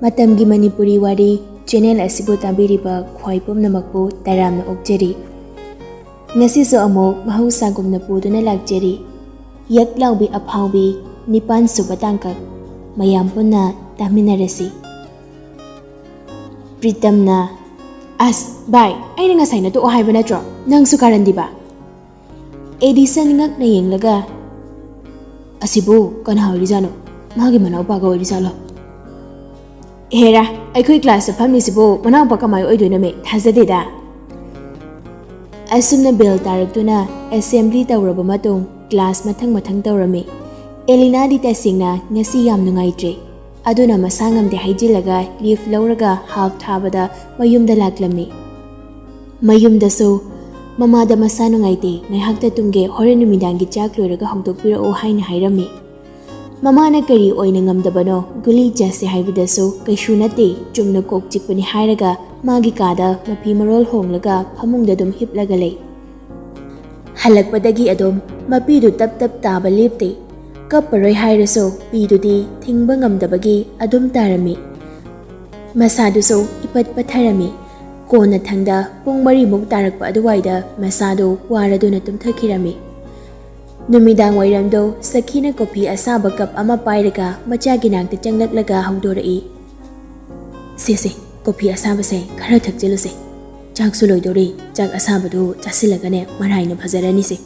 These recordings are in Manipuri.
ꯃꯇꯝꯒꯤ ꯃꯅꯤꯄꯨꯔꯤ ꯋꯥꯔꯤ ꯆꯦꯅꯦꯜ ꯑꯁꯤꯕꯨ ꯇꯥꯕꯤꯔꯤꯕ ꯈ꯭ꯋꯥꯏ ꯄꯨꯝꯅꯃꯛꯄꯨ ꯇꯔꯥꯝꯅ ꯑꯣꯛꯆꯔꯤ꯫ ꯉꯁꯤꯁꯨ ꯑꯃꯨꯛ ꯃꯍꯧꯁꯥꯒꯨꯝꯅ ꯄꯨꯗꯨꯅ ꯂꯥꯛꯆꯔꯤ꯫ ꯌꯛ ꯂꯥꯎꯕꯤ ꯑꯐꯥꯎꯕꯤ 9ꯁꯨꯕ ꯇꯥꯡꯀꯛ ꯃꯌꯥꯝ ꯄꯨꯟꯅ ꯇꯥꯃꯤꯟꯅꯔꯁꯤ꯫ ꯄ꯭ꯔꯤꯇꯝꯅ ꯑꯁ ꯚꯥꯏ, ꯑꯩꯅ ꯉꯁꯥꯏꯅ ꯇꯣꯛꯑꯣ ꯍꯥꯏꯕ ꯅꯠꯇ꯭ꯔꯣ? ꯅꯪꯁꯨ ꯀꯥꯔꯟꯗꯤꯕ꯫ ꯑꯦꯗꯤꯁꯟ ꯉꯛꯅ ꯌꯦꯡꯂꯒ ꯑꯁꯤꯕꯨ ꯀꯅꯥ ꯑꯣꯏꯔꯤꯖꯥꯠꯅꯣ? ꯃꯥꯒꯤ ꯃꯅꯥꯎꯄꯥꯒ ꯑꯣꯏꯔꯤꯖꯥꯠꯂꯣ? ꯍꯦꯔꯥ, ꯑꯩꯈꯣꯏ ꯀ꯭ꯂꯥꯁꯇ ꯐꯝꯃꯤꯁꯤꯕꯨ ꯃꯅꯥꯎꯄꯥ ꯀꯃꯥꯏ ꯑꯣꯏꯗꯣꯏꯅꯣꯃꯦ? ꯊꯥꯖꯗꯦꯗ꯫ ꯑꯁꯨꯝꯅ ꯕꯦꯜ ꯇꯥꯔꯛꯇꯨꯅ ꯑꯦꯁꯦꯝꯕ꯭ꯂꯤ ꯇꯧꯔꯕ ꯃꯇꯨꯡ ꯀ꯭ꯂꯥꯁ ꯃꯊꯪ ꯇꯧꯔꯝꯃꯤ꯫ ꯑꯦꯂꯤꯅꯥꯗꯤ ꯇꯁꯦꯡꯅ ꯉꯁꯤ ꯌꯥꯝ ꯅꯨꯡꯉꯥꯏꯇ꯭ꯔꯦ꯫ ꯑꯗꯨꯅ ꯃꯁꯥ ꯉꯝꯗꯦ ꯍꯥꯏꯖꯤꯜꯂꯒ ꯂꯤꯐ ꯂꯧꯔꯒ ꯍꯥꯜꯐ ꯊꯥꯕꯗ ꯃꯌꯨꯝꯗ ꯂꯥꯛꯂꯝꯃꯤ꯫ ꯃꯌꯨꯝꯗꯁꯨ ꯃꯃꯥꯗ ꯃꯁꯥ ꯅꯨꯡꯉꯥꯏꯇꯦ, ꯉꯥꯏꯍꯥꯛꯇ ꯇꯨꯝꯒꯦ, ꯍꯣꯔꯦꯟ ꯅꯨꯃꯤꯗꯥꯡꯒꯤ ꯆꯥꯛ ꯂꯣꯏꯔꯒ ꯍꯧꯗꯣꯛꯄꯤꯔꯛꯑꯣ ꯍꯥꯏꯅ ꯍꯥꯏꯔꯝꯃꯤ꯫ ꯃꯃꯥꯅ ꯀꯔꯤ ꯑꯣꯏꯅ ꯉꯝꯗꯕꯅꯣ, ꯒꯨꯂꯤ ꯆꯥꯁꯦ ꯍꯥꯏꯕꯗꯁꯨ ꯀꯩꯁꯨ ꯅꯠꯇꯦ, ꯆꯨꯝꯅ ꯀꯣꯛ ꯆꯤꯛꯄꯅꯤ ꯍꯥꯏꯔꯒ ꯃꯥꯒꯤ ꯀꯥꯗ ꯃꯐꯤ ꯃꯔꯣꯜ ꯍꯣꯡꯂꯒ ꯐꯃꯨꯡꯗ ꯑꯗꯨꯝ ꯍꯤꯞꯂꯒ ꯂꯩ꯫ ꯍꯜꯂꯛꯄꯗꯒꯤ ꯑꯗꯨꯝ ꯃꯄꯤꯗꯨ ꯇꯞ ꯇꯥꯕ ꯂꯦꯞꯇꯦ꯫ ꯀꯞꯄꯔꯣꯏ ꯍꯥꯏꯔꯁꯨ ꯄꯤꯗꯨꯗꯤ ꯊꯤꯡꯕ ꯉꯝꯗꯕꯒꯤ ꯑꯗꯨꯝ ꯇꯥꯔꯝꯃꯤ꯫ ꯃꯁꯥꯗꯨꯁꯨ ꯏꯄꯠ ꯄꯠꯊꯔꯝꯃꯤ꯫ ꯀꯣꯟꯅ ꯊꯪꯗ ꯄꯨꯡ 4 ꯇꯥꯔꯛꯄ ꯑꯗꯨꯋꯥꯏꯗ ꯃꯁꯥꯗꯨ ꯋꯥꯔꯗꯨꯅ ꯇꯨꯝꯊꯈꯤꯔꯝꯃꯤ꯫ ꯅꯨꯃꯤꯗꯥꯡ ꯋꯥꯏꯔꯝꯗꯣ ꯁꯈꯤꯅ ꯀꯣꯐꯤ ꯑꯁꯥꯕ ꯀꯞ ꯑꯃ ꯄꯥꯏꯔꯒ ꯃꯆꯥꯒꯤ ꯅꯥꯛꯇ ꯆꯪꯂꯛꯂꯒ ꯍꯧꯗꯣꯔꯛꯏ꯫ ꯁꯦ ꯀꯣꯐꯤ ꯑꯁꯥꯕꯁꯦ ꯈꯔ ꯊꯛꯆꯤꯜꯂꯨꯁꯦ, ꯆꯥꯛꯁꯨ ꯂꯣꯏꯗꯣꯔꯤ, ꯆꯥꯛ ꯑꯁꯥꯕꯗꯨ ꯆꯥꯁꯤꯜꯂꯒꯅꯦ ꯃꯔꯥꯏꯅ ꯐꯖꯔꯅꯤꯁꯦ,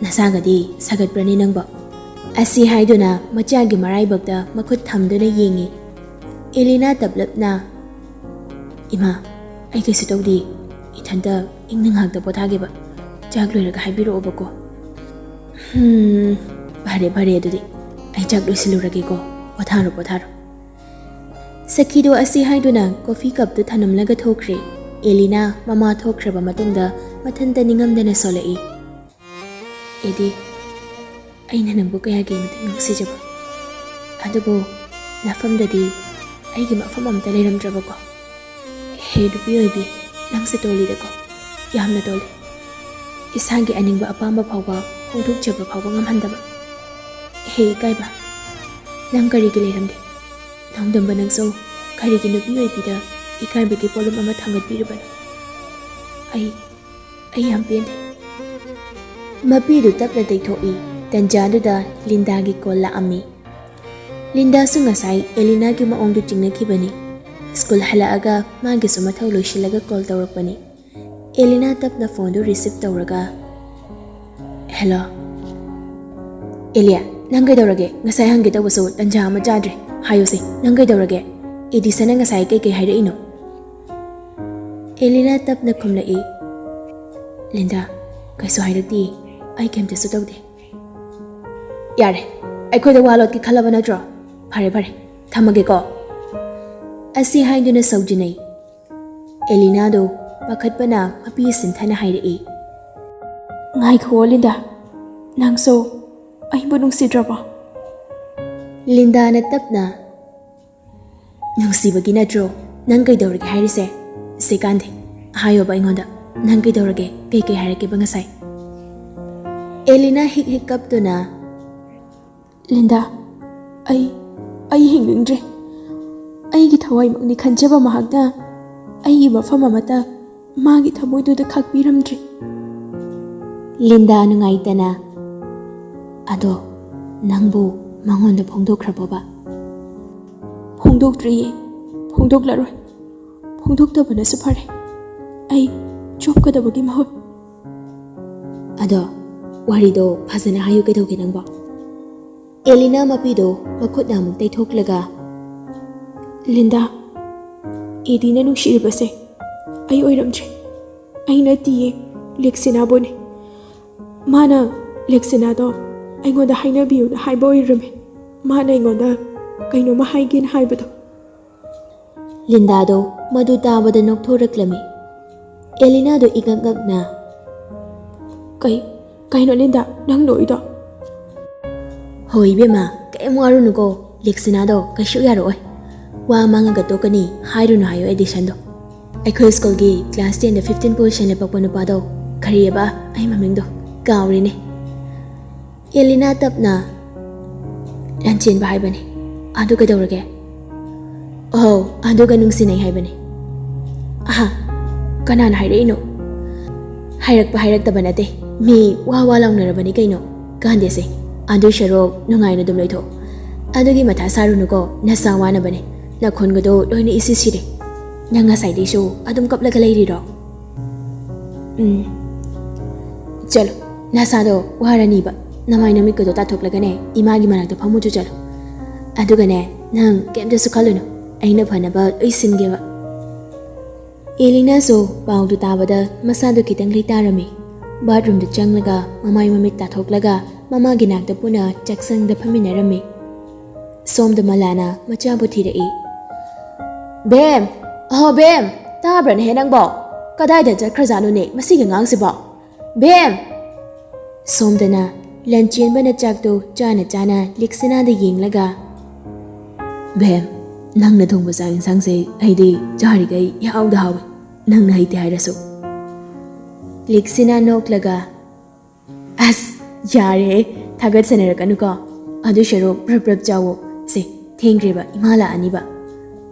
ꯅꯁꯥꯒꯗꯤ ꯁꯥꯒꯠꯄ꯭ꯔꯅꯤ ꯅꯪꯕꯣ? ꯑꯁꯤ ꯍꯥꯏꯗꯨꯅ ꯃꯆꯥꯒꯤ ꯃꯔꯥꯏꯕꯛꯇ ꯃꯈꯨꯠ ꯊꯝꯗꯨꯅ ꯌꯦꯡꯉꯤ꯫ ꯑꯦꯂꯤꯅꯥ ꯇꯞꯂꯞꯅ ꯏꯃꯥ, ꯑꯩ ꯀꯩꯁꯨ ꯇꯧꯗꯦ, ꯏꯊꯟꯇ ꯏꯪꯅ ꯉꯥꯛꯇ ꯄꯣꯊꯥꯒꯦꯕ, ꯆꯥꯛ ꯂꯣꯏꯔꯒ ꯍꯥꯏꯕꯤꯔꯛꯑꯣꯕꯀꯣ꯫ ꯐꯔꯦ ꯑꯗꯨꯗꯤ ꯑꯩ ꯆꯥꯛ ꯂꯣꯏꯁꯤꯜꯂꯨꯔꯒꯦꯀꯣ, ꯄꯣꯊꯥꯔꯣ꯫ ꯁꯈꯤꯗꯣ ꯑꯁꯤ ꯍꯥꯏꯗꯨꯅ ꯀꯣꯐꯤ ꯀꯞꯇꯨ ꯊꯅꯝꯂꯒ ꯊꯣꯛꯈ꯭ꯔꯦ꯫ ꯑꯦꯂꯤꯅꯥ ꯃꯃꯥ ꯊꯣꯛꯈ꯭ꯔꯕ ꯃꯇꯨꯡꯗ ꯃꯊꯟꯇ ꯅꯤꯡꯉꯝꯗꯅ ꯁꯣꯜꯂꯛꯏ꯫ ꯑꯦꯗꯤ, ꯑꯩꯅ ꯅꯪꯕꯨ ꯀꯌꯥꯒꯤ ꯃꯇꯤꯛ ꯅꯨꯡꯁꯤꯖꯕ, ꯑꯗꯨꯕꯨ ꯅꯐꯝꯗꯗꯤ ꯑꯩꯒꯤ ꯃꯐꯝ ꯑꯝꯇ ꯂꯩꯔꯝꯗ꯭ꯔꯕꯀꯣ꯫ ꯍꯦ ꯅꯨꯄꯤ ꯑꯣꯏꯕꯤ, ꯅꯪꯁꯦ ꯇꯣꯜꯂꯤꯗꯀꯣ, ꯌꯥꯝꯅ ꯇꯣꯜꯂꯤ꯫ ꯏꯁꯥꯒꯤ ꯑꯅꯤꯡꯕ ꯑꯄꯥꯝꯕ ꯐꯥꯎꯕ ꯐꯣꯡꯗꯣꯛꯆꯕ ꯐꯥꯎꯕ ꯉꯝꯍꯟꯗꯕ꯫ ꯍꯦ ꯏꯀꯥꯏꯕ, ꯅꯪ ꯀꯔꯤꯒꯤ ꯂꯩꯔꯝꯗꯦ? ꯅꯣꯡꯗꯝꯕ ꯅꯪꯁꯨ ꯀꯔꯤꯒꯤ ꯅꯨꯄꯤ ꯑꯣꯏꯕꯤꯗ ꯏꯀꯥꯏꯕꯒꯤ ꯄꯣꯠꯂꯨꯝ ꯑꯃ ꯊꯥꯡꯒꯠꯄꯤꯔꯤꯕꯅꯣ? ꯑꯩ ꯌꯥꯝ ꯄꯦꯟꯗꯦ꯫ ꯃꯄꯤꯗꯨ ꯇꯞꯅ ꯇꯩꯊꯣꯛꯏ꯫ ꯇꯟꯖꯥꯗꯨꯗ ꯂꯤꯟꯗꯥꯒꯤ ꯀꯣꯜ ꯂꯥꯛꯑꯝꯃꯤ꯫ ꯂꯤꯟꯗꯥꯁꯨ ꯉꯁꯥꯏ ꯑꯦꯂꯤꯅꯥꯒꯤ ꯃꯑꯣꯡꯗꯨ ꯆꯤꯡꯅꯈꯤꯕꯅꯤ꯫ ꯁ꯭ꯀꯨꯜ ꯍꯜꯂꯛꯑꯒ ꯃꯥꯒꯤꯁꯨ ꯃꯊꯧ ꯂꯣꯏꯁꯤꯜꯂꯒ ꯀꯣꯜ ꯇꯧꯔꯛꯄꯅꯤ꯫ ꯑꯦꯂꯤꯅꯥ ꯇꯞꯅ ꯐꯣꯟꯗꯨ ꯔꯤꯁꯤꯞ ꯇꯧꯔꯒ ꯍꯦꯂꯣ ꯑꯦꯂꯤꯌꯥ, ꯅꯪ ꯀꯩꯗꯧꯔꯒꯦ? ꯉꯁꯥꯏ ꯍꯪꯒꯦ ꯇꯧꯕꯁꯨ ꯇꯟꯖꯥ ꯑꯃ ꯆꯥꯗ꯭ꯔꯦ, ꯍꯥꯏꯌꯨꯁꯦ, ꯅꯪ ꯀꯩꯗꯧꯔꯒꯦ? ꯑꯦꯗꯤꯁꯟꯅ ꯉꯁꯥꯏ ꯀꯩꯀꯩ ꯍꯥꯏꯔꯛꯏꯅꯣ? ꯑꯦꯂꯤꯅꯥ ꯇꯞꯅ ꯈꯨꯝꯂꯛꯏ꯫ ꯂꯤꯟꯗꯥ, ꯀꯩꯁꯨ ꯍꯥꯏꯔꯛꯇꯦ, ꯑꯩ ꯀꯩꯝꯇꯁꯨ ꯇꯧꯗꯦ꯫ ꯌꯥꯔꯦ, ꯑꯩꯈꯣꯏꯗ ꯋꯥ ꯂꯣꯠꯀꯦ ꯈꯜꯂꯕ ꯅꯠꯇ꯭ꯔꯣ? ꯐꯔꯦ, ꯊꯝꯃꯒꯦꯀꯣ꯫ ꯑꯁꯤ ꯍꯥꯏꯗꯨꯅ ꯁꯧꯖꯤꯟꯅꯩ꯫ ꯑꯦꯂꯤꯅꯥꯗꯣ ꯄꯥꯈꯠꯄꯅ ꯃꯄꯤ ꯁꯤꯟꯊꯅ ꯍꯥꯏꯔꯛꯏ꯫ ꯉꯥꯏꯈꯨꯑꯣ ꯂꯤꯟꯗꯥ, ꯅꯪꯁꯨ ꯑꯩꯕꯨ ꯅꯨꯡꯁꯤꯗ꯭ꯔꯕꯣ? ꯂꯤꯟꯗꯥꯅ ꯇꯞꯅ ꯅꯨꯡꯁꯤꯕꯒꯤ ꯅꯠꯇ꯭ꯔꯣ ꯅꯪ ꯀꯩꯗꯧꯔꯒꯦ ꯍꯥꯏꯔꯤꯁꯦ? ꯁꯤꯀꯥꯟꯗꯦ, ꯍꯥꯏꯌꯣꯕ ꯑꯩꯉꯣꯟꯗ, ꯅꯪ ꯀꯩꯗꯧꯔꯒꯦ? ꯀꯩꯀꯩ ꯍꯥꯏꯔꯛꯀꯦꯕ ꯉꯁꯥꯏ? ꯑꯦꯂꯤꯅꯥ ꯍꯤꯛ ꯀꯞꯇꯨꯅ ꯂꯤꯟꯗꯥ, ꯑꯩ ꯍꯤꯡꯅꯤꯡꯗ꯭ꯔꯦ꯫ ꯑꯩꯒꯤ ꯊꯋꯥꯏꯃꯛꯅꯤ ꯈꯟꯖꯕ ꯃꯍꯥꯛꯅ ꯑꯩꯒꯤ ꯃꯐꯝ ꯑꯃꯠꯇ ꯃꯥꯒꯤ ꯊꯃꯣꯏꯗꯨꯗ ꯈꯥꯛꯄꯤꯔꯝꯗ꯭ꯔꯦ꯫ ꯂꯤꯟꯗꯥ ꯅꯨꯡꯉꯥꯏꯇꯅ ꯑꯗꯣ ꯅꯪꯕꯨ ꯃꯉꯣꯟꯗ ꯐꯣꯡꯗꯣꯛꯈ꯭ꯔꯕꯣꯕ? ꯐꯣꯡꯗꯣꯛꯇ꯭ꯔꯤꯌꯦ, ꯐꯣꯡꯗꯣꯛꯂꯔꯣꯏ, ꯐꯣꯡꯗꯣꯛꯇꯕꯅꯁꯨ ꯐꯔꯦ, ꯑꯩ ꯆꯣꯞꯀꯗꯕꯒꯤ ꯃꯍꯨꯠ꯫ ꯑꯗꯣ ꯋꯥꯔꯤꯗꯣ ꯐꯖꯅ ꯍꯥꯏꯌꯨ, ꯀꯩꯗꯧꯒꯦ ꯅꯪꯕꯣ? ꯑꯦꯂꯤꯅꯥ ꯃꯄꯤꯗꯣ ꯃꯈꯨꯠꯅ ꯑꯃꯨꯛ ꯇꯩꯊꯣꯛꯂꯒ ꯂꯤꯟꯗꯥ, ꯑꯦꯗꯤꯅ ꯅꯨꯡꯁꯤꯔꯤꯕꯁꯦ ꯑꯩ ꯑꯣꯏꯔꯝꯗ꯭ꯔꯦ, ꯑꯩ ꯅꯠꯇꯤꯌꯦ, ꯂꯦꯛꯁꯤꯅꯥꯕꯨꯅꯦ꯫ ꯃꯥꯅ ꯂꯦꯛꯁꯤꯅꯥꯗꯣ ꯑꯩꯉꯣꯟꯗ ꯍꯥꯏꯅꯕꯤꯌꯨꯅ ꯍꯥꯏꯕ ꯑꯣꯏꯔꯝꯃꯦ, ꯃꯥꯅ ꯑꯩꯉꯣꯟꯗ ꯀꯩꯅꯣꯝꯃ ꯍꯥꯏꯒꯦꯅ ꯍꯥꯏꯕꯗꯣ꯫ ꯂꯤꯟꯗꯥꯗꯣ ꯃꯗꯨ ꯇꯥꯕꯗ ꯅꯣꯛꯊꯣꯔꯛꯂꯝꯃꯤ꯫ ꯑꯦꯂꯤꯅꯥꯗꯣ ꯏꯉꯛꯉꯛꯅ ꯀꯩꯅꯣ ꯂꯤꯟꯗꯥ, ꯅꯪ ꯅꯣꯛꯏꯗꯣ? ꯍꯣꯏ ꯏꯕꯦꯝꯃ, ꯀꯩꯝ ꯋꯥꯔꯨꯅꯨꯀꯣ, ꯂꯦꯛꯁꯤꯅꯥꯗꯣ ꯀꯩꯁꯨ ꯌꯥꯔꯛꯑꯣꯏ, ꯋꯥ ꯃꯥꯡꯉꯒ ꯇꯣꯛꯀꯅꯤ ꯍꯥꯏꯔꯨꯅꯨ ꯍꯥꯏꯌꯣ ꯑꯦꯗꯤꯁꯟꯗꯣ꯫ ꯑꯩꯈꯣꯏ ꯁ꯭ꯀꯨꯜꯒꯤ ꯀ꯭ꯂꯥꯁ 10ꯗ 15 ꯄꯣꯖꯤꯁꯟ ꯂꯦꯞꯄꯛꯄ ꯅꯨꯄꯥꯗꯣ, ꯀꯔꯤꯑꯕ ꯑꯩ ꯃꯃꯤꯡꯗꯣ ꯀꯥꯎꯔꯦꯅꯦ꯫ ꯑꯦꯂꯤꯅꯥ ꯇꯞꯅ ꯂꯟꯆꯦꯟꯕ ꯍꯥꯏꯕꯅꯤ, ꯑꯗꯨ ꯀꯩꯗꯧꯔꯒꯦ? ꯑꯣ ꯑꯗꯨꯒ ꯅꯨꯡꯁꯤꯅꯩ ꯍꯥꯏꯕꯅꯤ ꯑꯍꯥ ꯀꯅꯥꯅ ꯍꯥꯏꯔꯛꯏꯅꯣ ꯍꯥꯏꯔꯛꯄ ꯍꯥꯏꯔꯛꯇꯕ ꯅꯠꯇꯦ ꯃꯤ ꯋꯥ ꯂꯥꯎꯅꯔꯕꯅꯤ ꯀꯩꯅꯣ ꯀꯥꯟꯗꯦꯁꯦ ꯑꯗꯨꯏ ꯁꯔꯨꯛ ꯅꯨꯡꯉꯥꯏꯅ ꯑꯗꯨꯝ ꯂꯩꯊꯣꯛ ꯑꯗꯨꯒꯤ ꯃꯊꯥ ꯁꯥꯔꯨꯅꯨꯀꯣ ꯅꯁꯥ ꯋꯥꯅꯕꯅꯦ ꯅꯈꯣꯟꯒꯗꯣ ꯂꯣꯏꯅ ꯏꯁꯤ ꯁꯤꯔꯦ ꯅꯪ ꯉꯁꯥꯏꯗꯩꯁꯨ ꯑꯗꯨꯝ ꯀꯞꯂꯒ ꯂꯩꯔꯤꯔꯣ ꯆꯂꯣ ꯅꯁꯥꯗꯣ ꯋꯥꯔꯅꯤꯕ ꯅꯃꯥꯏ ꯅꯃꯤꯠꯀꯗꯣ ꯇꯥꯊꯣꯛꯂꯒꯅꯦ ꯏꯃꯥꯒꯤ ꯃꯅꯥꯛꯇ ꯐꯝꯃꯨꯆꯣ ꯆꯠꯂꯣ ꯑꯗꯨꯒꯅꯦ ꯅꯪ ꯀꯩꯝꯇꯁꯨ ꯈꯜꯂꯨꯅꯨ ꯑꯩꯅ ꯐꯅꯕ ꯂꯣꯏ ꯁꯤꯟꯒꯦꯕ ꯑꯦꯂꯤꯅꯥꯁꯨ ꯄꯥꯎꯗꯨ ꯇꯥꯕꯗ ꯃꯁꯥꯗꯣ ꯈꯤꯇꯪ ꯂꯩꯇꯥꯔꯝꯃꯤ ꯕꯥꯠꯔꯨꯝꯗ ꯆꯪꯂꯒ ꯃꯃꯥꯏ ꯃꯃꯤꯠ ꯇꯥꯊꯣꯛꯂꯒ ꯃꯃꯥꯒꯤ ꯅꯥꯛꯇ ꯄꯨꯟꯅ ꯆꯥꯛꯁꯪꯗ ꯐꯝꯃꯤꯟꯅꯔꯝꯃꯤ ꯁꯣꯝꯗ ꯃꯂꯥꯅ ꯃꯆꯥꯕꯨ ꯊꯤꯔꯛꯏ ꯕꯦꯝ ꯕꯦꯝ ꯇꯥꯕ꯭ꯔꯅꯦꯍꯦ ꯅꯪꯕꯣ ꯀꯗꯥꯏꯗ ꯆꯠꯈ꯭ꯔꯖꯥꯠꯅꯣꯅꯦ ꯃꯁꯤꯒꯤ ꯑꯉꯥꯡꯁꯤꯕꯣ ꯕꯦꯝ ꯁꯣꯝꯗꯅ ꯂꯟꯆꯦꯟꯕꯅ ꯆꯥꯛꯇꯣ ꯆꯥꯅ ꯆꯥꯅ ꯂꯤꯛꯁꯤꯅꯥꯗ ꯌꯦꯡꯂꯒ ꯕꯦꯝ ꯅꯪꯅ ꯊꯣꯡꯕ ꯆꯥꯛ ꯏꯟꯁꯥꯡꯁꯦ ꯑꯩꯗꯤ ꯆꯥꯔꯤꯈꯩ ꯏꯍꯥꯎꯗ ꯍꯥꯎꯏ ꯅꯪꯅ ꯍꯩꯇꯦ ꯍꯥꯏꯔꯁꯨ ꯂꯤꯛꯁꯤꯅꯥ ꯅꯣꯛꯂꯒ ꯑꯁ ꯌꯥꯔꯦ ꯊꯥꯒꯠꯁꯟꯅꯔꯛꯀꯅꯨꯀꯣ ꯑꯗꯨ ꯁꯔꯨꯛ ꯄ꯭ꯔꯞ ꯆꯥꯋꯣ ꯁꯦ ꯊꯦꯡꯈ꯭ꯔꯦꯕ ꯏꯃꯥ ꯂꯥꯛꯑꯅꯤꯕ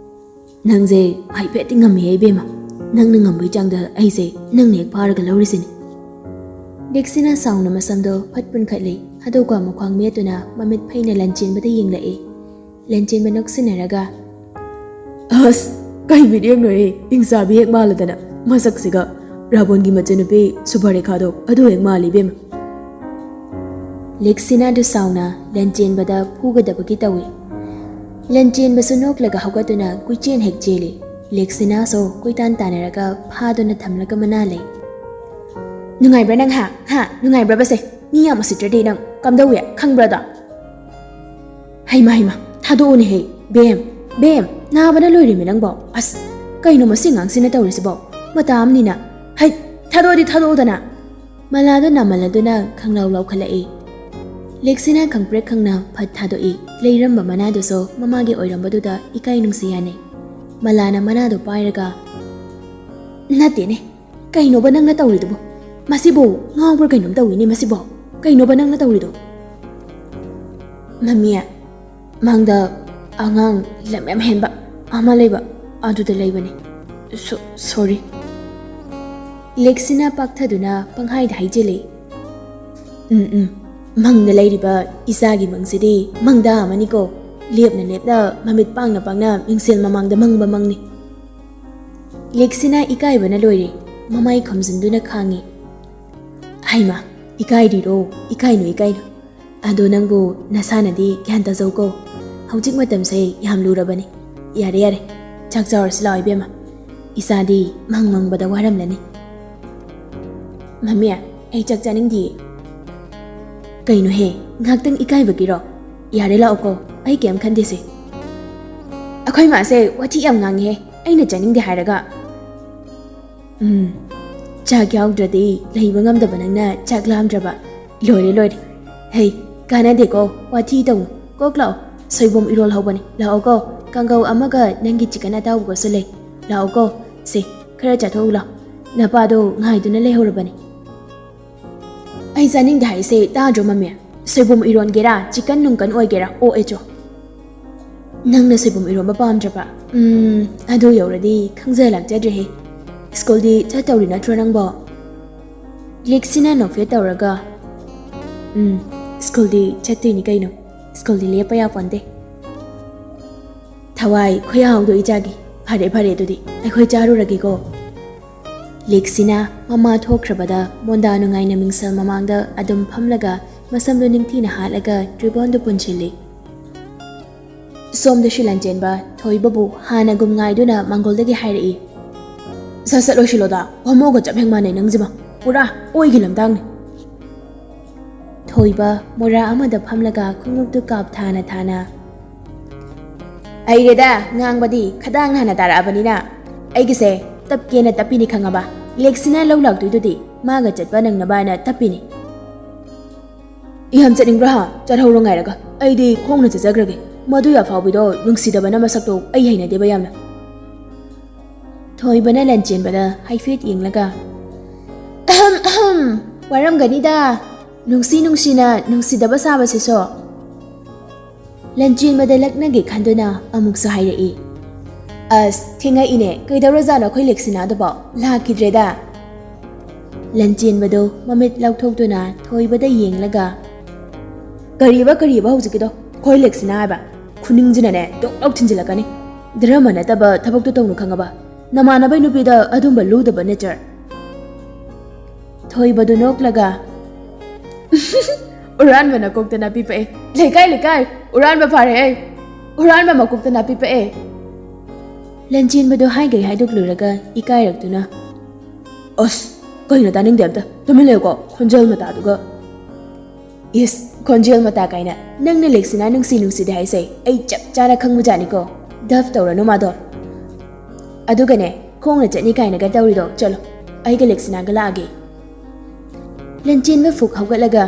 ꯅꯪꯁꯦ ꯍꯥꯏꯐꯦꯠꯇꯤ ꯉꯝꯃꯤꯍꯦ ꯏꯕꯦꯝꯃ ꯅꯪꯅ ꯉꯝꯕꯒꯤ ꯆꯥꯡꯗ ꯑꯩꯁꯦ ꯅꯪꯅ ꯍꯦꯛ ꯐꯥꯔꯒ ꯂꯧꯔꯤꯁꯤꯅꯤ ꯂꯤꯛꯁꯤꯅꯥ ꯁꯥꯎꯅ ꯃꯁꯝꯗꯣ ꯐꯠ ꯄꯨꯟꯈꯠꯂꯤ ꯑꯗꯨꯒ ꯃꯈ꯭ꯋꯥꯡ ꯃꯦꯠꯇꯨꯅ ꯃꯃꯤꯠ ꯐꯩꯅ ꯂꯟꯆꯦꯟꯕꯗ ꯌꯦꯡꯂꯛꯏ ꯂꯟꯆꯦꯟꯕ ꯅꯣꯛꯁꯤꯟꯅꯔꯒ ꯑꯁ ꯀꯩ ꯃꯤꯠꯌꯦꯡꯅꯣꯍꯦ ꯏꯪꯆꯥꯕꯤ ꯍꯦꯛ ꯃꯥꯜꯂꯗꯅ ꯃꯁꯛꯁꯤꯒ ꯔꯥꯕꯣꯟꯒꯤ ꯃꯆꯟꯅꯨꯄꯤ ꯁꯨꯕꯔꯦꯈꯥꯗꯣ ꯑꯗꯨ ꯍꯦꯛ ꯃꯥꯜꯂꯤ ꯏꯕꯦꯝꯃ ꯂꯤꯛꯁꯤꯅꯥꯗꯨ ꯁꯥꯎꯅ ꯂꯟꯆꯦꯟꯕꯗ ꯐꯨꯒꯗꯕꯒꯤ ꯇꯧꯏ ꯂꯟꯆꯦꯟꯕꯁꯨ ꯅꯣꯛꯂꯒ ꯍꯧꯒꯠꯇꯨꯅ ꯀꯨꯏꯆꯦꯟ ꯍꯦꯛ ꯆꯦꯜꯂꯤ ꯂꯤꯛꯁꯤꯅꯥꯁꯨ ꯀꯣꯏꯇꯥꯟ ꯇꯥꯟꯅꯔꯒ ꯐꯥꯗꯨꯅ ꯊꯝꯂꯒ ꯃꯅꯥ ꯂꯩ ꯅꯨꯡꯉꯥꯏꯕ꯭ꯔꯥ ꯅꯪ ꯅꯨꯡꯉꯥꯏꯕ꯭ꯔꯕꯁꯦ ꯃꯤ ꯌꯥꯝ ꯎꯁꯤꯠꯇ꯭ꯔꯗꯤ ꯅꯪ ꯀꯝꯗꯧꯋꯦ ꯈꯪꯕ꯭ꯔꯥꯗꯣ ꯍꯩꯃ ꯊꯥꯗꯣꯛꯎꯅꯦꯍꯦ ꯕꯦꯝ ꯅꯥꯕꯅ ꯂꯣꯏꯔꯦꯃꯤ ꯅꯪꯕꯣ ꯑꯁ ꯀꯩꯅꯣ ꯃꯁꯤ ꯑꯉꯥꯡꯁꯤꯅ ꯇꯧꯔꯤꯁꯤꯕꯣ ꯃꯇꯥ ꯑꯃꯅꯤꯅ ꯍꯩ ꯊꯥꯗꯣꯛꯑꯗꯤ ꯊꯥꯗꯣꯛꯎꯗꯅ ꯃꯂꯥꯗꯣ ꯅꯥꯃꯜꯂꯗꯨꯅ ꯈꯪꯂꯥꯎ ꯂꯥꯎꯈꯠꯂꯛꯏ ꯂꯤꯛꯁꯤꯅꯥ ꯈꯪꯄ꯭ꯔꯦꯛ ꯈꯪꯅ ꯐꯠ ꯊꯥꯗꯣꯛꯏ ꯂꯩꯔꯝꯕ ꯃꯅꯥꯗꯨꯁꯨ ꯃꯃꯥꯒꯤ ꯑꯣꯏꯔꯝꯕꯗꯨꯗ ꯏꯀꯥꯏ ꯅꯨꯡꯁꯤ ꯌꯥꯅꯩ ꯃꯂꯥꯅ ꯃꯅꯥꯗꯣ ꯄꯥꯏꯔꯒ ꯅꯠꯇꯦꯅꯦ ꯀꯩꯅꯣꯕ ꯅꯪꯅ ꯇꯧꯔꯤꯗꯨꯕꯣ ꯃꯁꯤꯕꯨ ꯉꯥꯎꯕ꯭ꯔꯥ ꯀꯩꯅꯣꯝ ꯇꯧꯏꯅꯦ ꯃꯁꯤꯕꯣ ꯀꯩꯅꯣꯕ ꯅꯪꯅ ꯇꯧꯔꯤꯗꯣ ꯃꯝꯃꯤ ꯃꯪꯗ ꯑꯉꯥꯡ ꯂꯝ ꯌꯥꯝ ꯍꯦꯟꯕ ꯑꯃ ꯂꯩꯕ ꯑꯗꯨꯗ ꯂꯩꯕꯅꯤ ꯁꯣꯔꯤ ꯂꯤꯛꯁꯤꯅꯥ ꯄꯥꯛꯊꯗꯨꯅ ꯄꯪꯍꯥꯏꯗ ꯍꯥꯏꯖꯤꯜꯂꯤ ꯃꯪꯗ ꯂꯩꯔꯤꯕ ꯏꯆꯥꯒꯤ ꯃꯪꯁꯤꯗꯤ ꯃꯪꯗ ꯑꯃꯅꯤꯀꯣ ꯂꯦꯞꯅ ꯃꯃꯤꯠ ꯄꯥꯡꯅ ꯃꯤꯡꯁꯦꯜ ꯃꯃꯥꯡꯗ ꯃꯪꯕ ꯃꯪꯅꯤ ꯂꯤꯛꯁꯤꯅꯥ ꯏꯀꯥꯏꯕꯅ ꯂꯣꯏꯔꯦ ꯃꯃꯥꯏ ꯈꯨꯝꯖꯤꯟꯗꯨꯅ ꯈꯥꯡꯉꯤ ꯍꯩꯃ ꯏꯀꯥꯏꯔꯤꯔꯣ ꯏꯀꯥꯏꯅꯨ ꯑꯗꯣ ꯅꯪꯕꯨ ꯅꯁꯥꯅꯗꯤ ꯒ꯭ꯌꯥꯟ ꯇꯥꯖꯧꯀꯣ ꯍꯧꯖꯤꯛ ꯃꯇꯝꯁꯦ ꯌꯥꯝ ꯂꯨꯔꯕꯅꯤ ꯌꯥꯔꯦ ꯆꯥꯛ ꯆꯥꯎꯔꯁꯤ ꯂꯥꯛꯑꯣ ꯏꯕꯦꯝꯃ ꯏꯆꯥꯗꯤ ꯃꯪꯕꯗ ꯋꯥꯔꯝꯂꯅꯤ ꯃꯝꯃꯤ ꯑꯩ ꯆꯥꯛ ꯆꯥꯅꯤꯡꯗꯤꯌꯦ ꯀꯩꯅꯣꯍꯦ ꯉꯥꯛꯇꯪ ꯏꯀꯥꯏꯕꯒꯤꯔꯣ ꯌꯥꯔꯦ ꯂꯥꯛꯑꯣꯀꯣ ꯑꯩ ꯀꯩꯝ ꯈꯟꯗꯦꯁꯦ ꯑꯩꯈꯣꯏ ꯃꯥꯁꯦ ꯋꯥꯊꯤ ꯌꯥꯝ ꯉꯥꯡꯉꯤꯍꯦ ꯑꯩꯅ ꯆꯥꯅꯤꯡꯗꯦ ꯍꯥꯏꯔꯒ ꯆꯥꯛ ꯌꯥꯎꯗ꯭ꯔꯗꯤ ꯂꯩꯕ ꯉꯝꯗꯕ ꯅꯪꯅ ꯆꯥꯛ ꯂꯥꯝꯗ꯭ꯔꯕ ꯂꯣꯏꯔꯦ ꯍꯩ ꯀꯥꯟꯅꯗꯦꯀꯣ ꯋꯥꯊꯤ ꯇꯧꯅꯨ ꯀꯣꯛ ꯂꯥꯛꯑꯣ ꯁꯣꯏꯕꯨꯝ ꯏꯔꯣꯜ ꯍꯧꯕꯅꯤ ꯂꯥꯛꯑꯣꯀꯣ ꯀꯥꯡꯒꯧ ꯑꯃꯒ ꯅꯪꯒꯤ ꯆꯤꯀꯟ ꯑꯇꯥꯎꯕꯒꯁꯨ ꯂꯩ ꯂꯥꯛꯑꯣꯀꯣ ꯁꯦ ꯈꯔ ꯆꯥꯊꯣꯛꯎ ꯂꯥꯛꯑꯣ ꯅꯄꯥꯗꯣ ꯉꯥꯏꯗꯨꯅ ꯂꯩꯍꯧꯔꯕꯅꯤ ꯑꯩ ꯆꯥꯅꯤꯡꯗꯦ ꯍꯥꯏꯁꯦ ꯇꯥꯗ꯭ꯔꯣ ꯃꯝꯃꯤ ꯁꯣꯏꯕꯨꯝ ꯏꯔꯣꯟꯒꯦꯔꯥ ꯆꯤꯀꯟ ꯅꯨꯡꯀꯟ ꯑꯣꯏꯒꯦꯔꯥ ꯑꯣꯛꯑꯦꯆꯣ ꯅꯪꯅ ꯁꯣꯏꯕꯨꯝ ꯏꯔꯣꯟꯕ ꯄꯥꯝꯗ꯭ꯔꯕ ꯑꯗꯨ ꯌꯧꯔꯗꯤ ꯈꯪꯖ ꯂꯥꯛꯆꯗ꯭ꯔꯦꯍꯦ ꯁ꯭ꯀꯨꯜꯗꯤ ꯆꯠꯇꯧꯔꯤ ꯅꯠꯇ꯭ꯔꯣ ꯅꯪꯕꯣ ꯂꯤꯛꯁꯤꯅꯥ ꯅꯣꯛꯐꯦꯠ ꯇꯧꯔꯒ ꯁ꯭ꯀꯨꯜꯗꯤ ꯆꯠꯇꯣꯏꯅꯤ ꯀꯩꯅꯣ ꯁ꯭ꯀꯨꯜꯗꯤ ꯂꯦꯞꯄ ꯌꯥꯄꯣꯟꯇꯦ ꯊꯋꯥꯏ ꯈꯨꯌꯥꯎꯗꯣ ꯏꯆꯥꯒꯤ ꯐꯔꯦ ꯑꯗꯨꯗꯤ ꯑꯩꯈꯣꯏ ꯆꯥꯔꯨꯔꯒꯦꯀꯣ ꯂꯤꯛꯁꯤꯅꯥ ꯃꯃꯥ ꯊꯣꯛꯈ꯭ꯔꯕꯗ ꯃꯣꯟꯗꯥ ꯅꯨꯡꯉꯥꯏꯅ ꯃꯤꯡꯁꯦꯜ ꯃꯃꯥꯡꯗ ꯑꯗꯨꯝ ꯐꯝꯂꯒ ꯃꯁꯝꯗꯨ ꯅꯤꯡꯊꯤꯅ ꯍꯥꯠꯂꯒ ꯔꯤꯕꯣꯟꯗꯨ ꯄꯨꯟꯁꯤꯜꯂꯤ ꯁꯣꯝꯗꯁꯨ ꯂꯟꯆꯦꯟꯕ ꯊꯣꯏꯕꯕꯨ ꯍꯥꯟꯅꯒꯨꯝ ꯉꯥꯏꯗꯨꯅ ꯃꯥꯡꯒꯣꯜꯗꯒꯤ ꯍꯥꯏꯔꯛꯏ ꯁꯠ ꯂꯣꯏꯁꯤꯜꯂꯣꯗ ꯍꯣꯃꯣꯒ ꯆꯞ ꯍꯦꯛ ꯃꯥꯟꯅꯩ ꯅꯪꯁꯤꯃ ꯄꯨꯔꯥ ꯑꯣꯏꯒꯤ ꯂꯝꯗꯥꯡꯅꯤ ꯊꯣꯏꯕ ꯃꯣꯔꯥ ꯑꯃꯗ ꯐꯝꯂꯒ ꯈꯣꯡꯎꯞꯇꯨ ꯀꯥꯞ ꯊꯥꯅ ꯑꯩꯔꯦꯗ ꯉꯥꯡꯕꯗꯤ ꯈꯗꯥꯡ ꯍꯥꯟꯅ ꯇꯥꯔꯛꯑꯕꯅꯤꯅ ꯑꯩꯒꯤꯁꯦ ꯇꯞꯀꯦꯅ ꯇꯞꯄꯤꯅꯤ ꯈꯪꯉꯕ ꯂꯦꯛꯁꯤꯅ ꯂꯧ ꯂꯥꯛꯇꯣꯏꯗꯨꯗꯤ ꯃꯥꯒ ꯆꯠꯄ ꯅꯪꯅꯕꯅ ꯇꯞꯄꯤꯅꯤ ꯌꯥꯝ ꯆꯠꯅꯤꯡꯕ꯭ꯔꯥ ꯆꯠꯍꯧꯔꯣ ꯉꯥꯏꯔꯒ ꯑꯩꯗꯤ ꯈꯣꯡꯅ ꯆꯠꯆꯈ꯭ꯔꯒꯦ ꯃꯗꯨ ꯑꯐꯥꯎꯕꯤꯗꯣ ꯅꯨꯡꯁꯤꯗꯕꯅ ꯃꯁꯛꯇꯣ ꯑꯩ ꯍꯩꯅꯗꯦꯕ ꯌꯥꯝꯅ ꯊꯣꯏꯕꯅ ꯂꯟꯆꯦꯟꯕꯗ ꯍꯥꯏꯐꯦꯠ ꯌꯦꯡꯂꯒ ꯋꯥꯔꯝꯒꯅꯤꯗ ꯅꯨꯡꯁꯤꯅ ꯅꯨꯡꯁꯤꯗꯕ ꯁꯥꯕꯁꯤꯁꯨ ꯂꯟꯆꯦꯟꯕꯗ ꯂꯛꯅꯒꯦ ꯈꯟꯗꯨꯅ ꯑꯃꯨꯛꯁꯨ ꯍꯥꯏꯔꯛꯏ ꯑꯁ ꯊꯦꯡꯉꯛꯏꯅꯦ ꯀꯩꯗꯧꯔꯖꯥꯠꯅꯣ ꯑꯩꯈꯣꯏ ꯂꯦꯛꯁꯤꯅꯥꯗꯨꯕꯣ ꯂꯥꯛꯈꯤꯗ꯭ꯔꯦꯗ ꯂꯟꯆꯦꯟꯕꯗꯣ ꯃꯃꯤꯠ ꯂꯥꯎꯊꯣꯛꯇꯨꯅ ꯊꯣꯏꯕꯗ ꯌꯦꯡꯂꯒ ꯀꯔꯤꯕ ꯍꯧꯖꯤꯛꯀꯤꯗꯣ ꯑꯩꯈꯣꯏ ꯂꯦꯛꯁꯤꯅꯥ ꯍꯥꯏꯕ ꯈꯨꯅꯤꯡꯁꯤꯅꯅꯦ ꯗꯣꯛ ꯂꯥꯎ ꯊꯤꯟꯖꯤꯜꯂꯛꯀꯅꯤ ꯙꯔꯃ ꯅꯠꯇꯕ ꯊꯕꯛꯇꯣ ꯇꯧꯅꯨ ꯈꯪꯉꯕ ꯅꯃꯥꯟꯅꯕꯩ ꯅꯨꯄꯤꯗ ꯑꯗꯨꯝꯕ ꯂꯨꯗꯕ ꯅꯦꯆꯔ ꯊꯣꯏꯕꯗꯨ ꯅꯣꯛꯂꯒ ꯎꯔꯥꯟꯕ ꯅꯀꯣꯛꯇ ꯅꯥꯄꯤ ꯄꯛꯑꯦ ꯂꯩꯀꯥꯏ ꯎꯔꯥꯟꯕ ꯐꯥꯔꯦ ꯎꯔꯥꯟꯕ ꯃꯀꯣꯛꯇ ꯅꯥꯄꯤ ꯄꯛꯑꯦ ꯂꯟꯆꯦꯟꯕꯗꯣ ꯍꯥꯏꯒꯩ ꯍꯥꯏꯗꯣꯛꯂꯨꯔꯒ ꯏꯀꯥꯏꯔꯛꯇꯨꯅ ꯑꯁ ꯀꯩꯅꯣ ꯇꯥꯅꯤꯡꯗꯦ ꯑꯝꯇ ꯇꯨꯃꯤꯟ ꯂꯩꯌꯨꯀꯣ ꯈꯣꯟꯖꯦꯜ ꯃꯇꯥꯗꯨꯒ ꯏꯁ ꯈꯣꯟꯖꯦꯜ ꯃꯇꯥ ꯀꯥꯏꯅ ꯅꯪꯅ ꯂꯦꯛꯁꯤꯅꯥ ꯅꯨꯡꯁꯤꯗꯦ ꯍꯥꯏꯁꯦ ꯑꯩ ꯆꯞ ꯆꯥꯅ ꯈꯪꯕꯖꯥꯠꯅꯤꯀꯣ ꯗꯞ ꯇꯧꯔꯅꯨ ꯃꯥꯗꯣ ꯑꯗꯨꯒꯅꯦ ꯈꯣꯡꯅ ꯆꯠꯅꯤ ꯀꯥꯏꯅꯒ ꯇꯧꯔꯤꯗꯣ ꯆꯠꯂꯣ ꯑꯩꯒ ꯂꯦꯛꯁꯤꯅꯥꯒ ꯂꯥꯛꯑꯒꯦ ꯂꯟꯆꯦꯟꯕ ꯐꯨꯛ ꯍꯧꯒꯠꯂꯒ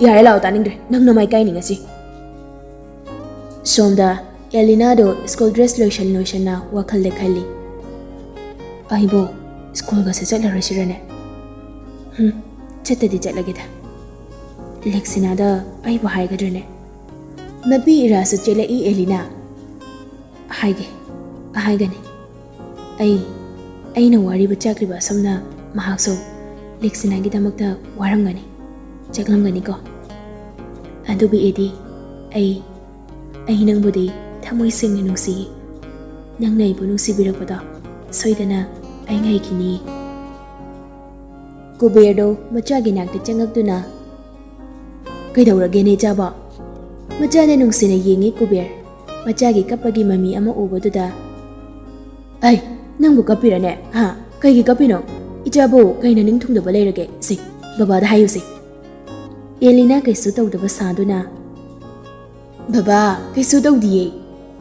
ꯌꯥꯔꯦ ꯂꯥꯛꯑꯣ ꯇꯥꯅꯤꯡꯗ꯭ꯔꯦ ꯅꯪ ꯅꯃꯥꯏ ꯀꯥꯏꯅꯤꯡꯉꯁꯤ ꯁꯣꯝꯗ ꯑꯦꯂꯤꯅꯥꯗꯣ ꯁ꯭ꯀꯨꯜ ꯗ꯭ꯔꯦꯁ ꯂꯣꯏꯁꯟꯅ ꯋꯥꯈꯜꯗ ꯈꯜꯂꯤ ꯑꯩꯕꯨ ꯁ꯭ꯀꯨꯜꯒꯁꯦ ꯆꯠꯂꯔꯣꯏꯁꯤꯔꯅꯦ ꯆꯠꯇꯗꯤ ꯆꯠꯂꯒꯦꯗ ꯂꯦꯛꯁꯤꯅꯥꯗ ꯑꯩꯕꯨ ꯍꯥꯏꯒꯗ꯭ꯔꯅꯦ ꯅꯄꯤ ꯏꯔꯥꯁꯨ ꯆꯦꯜꯂꯛꯏ ꯑꯦꯂꯤꯅꯥ ꯍꯥꯏꯒꯅꯤ ꯑꯩꯅ ꯋꯥꯔꯤꯕ ꯆꯥꯛꯂꯤꯕ ꯑꯁꯨꯝꯅ ꯃꯍꯥꯛꯁꯨ ꯂꯦꯛꯁꯤꯅꯥꯒꯤꯗꯃꯛꯇ ꯋꯥꯔꯝꯒꯅꯤ ꯆꯥꯛꯂꯝꯒꯅꯤꯀꯣ ꯑꯗꯨꯕꯨ ꯑꯦꯗꯤ ꯑꯩ ꯅꯪꯕꯨꯗꯤ ꯊꯃꯣꯏ ꯁꯦꯡꯅ ꯅꯨꯡꯁꯤꯌꯦ ꯅꯪꯅ ꯑꯩꯕꯨ ꯅꯨꯡꯁꯤꯕꯤꯔꯛꯄꯗꯣ ꯁꯣꯏꯗꯅ ꯑꯩ ꯉꯥꯏꯈꯤꯅꯤ ꯀꯨꯕꯦꯔꯗꯣ ꯃꯆꯥꯒꯤ ꯅꯥꯛꯇ ꯆꯪꯉꯛꯇꯨꯅ ꯀꯩꯗꯧꯔꯒꯦꯅꯦ ꯏꯆꯥꯕꯣ ꯃꯆꯥꯅ ꯅꯨꯡꯁꯤꯅ ꯌꯦꯡꯉꯤ ꯀꯨꯕꯦꯔ ꯃꯆꯥꯒꯤ ꯀꯞꯄꯒꯤ ꯃꯃꯤ ꯑꯃ ꯎꯕꯗꯨꯗ ꯑꯩ ꯅꯪꯕꯨ ꯀꯞꯄꯤꯔꯅꯦ ꯀꯩꯒꯤ ꯀꯞꯄꯤꯅꯣ ꯏꯆꯥꯕꯨ ꯀꯩꯅ ꯅꯤꯡꯊꯨꯡꯗꯕ ꯂꯩꯔꯒꯦ ꯁꯤ ꯕꯕꯥꯗ ꯍꯥꯏꯌꯨꯁꯤ ꯑꯦꯂꯤꯅꯥ ꯀꯩꯁꯨ ꯇꯧꯗꯕ ꯁꯥꯗꯨꯅ ꯕꯕꯥ ꯀꯩꯁꯨ ꯇꯧꯗꯤꯌꯦ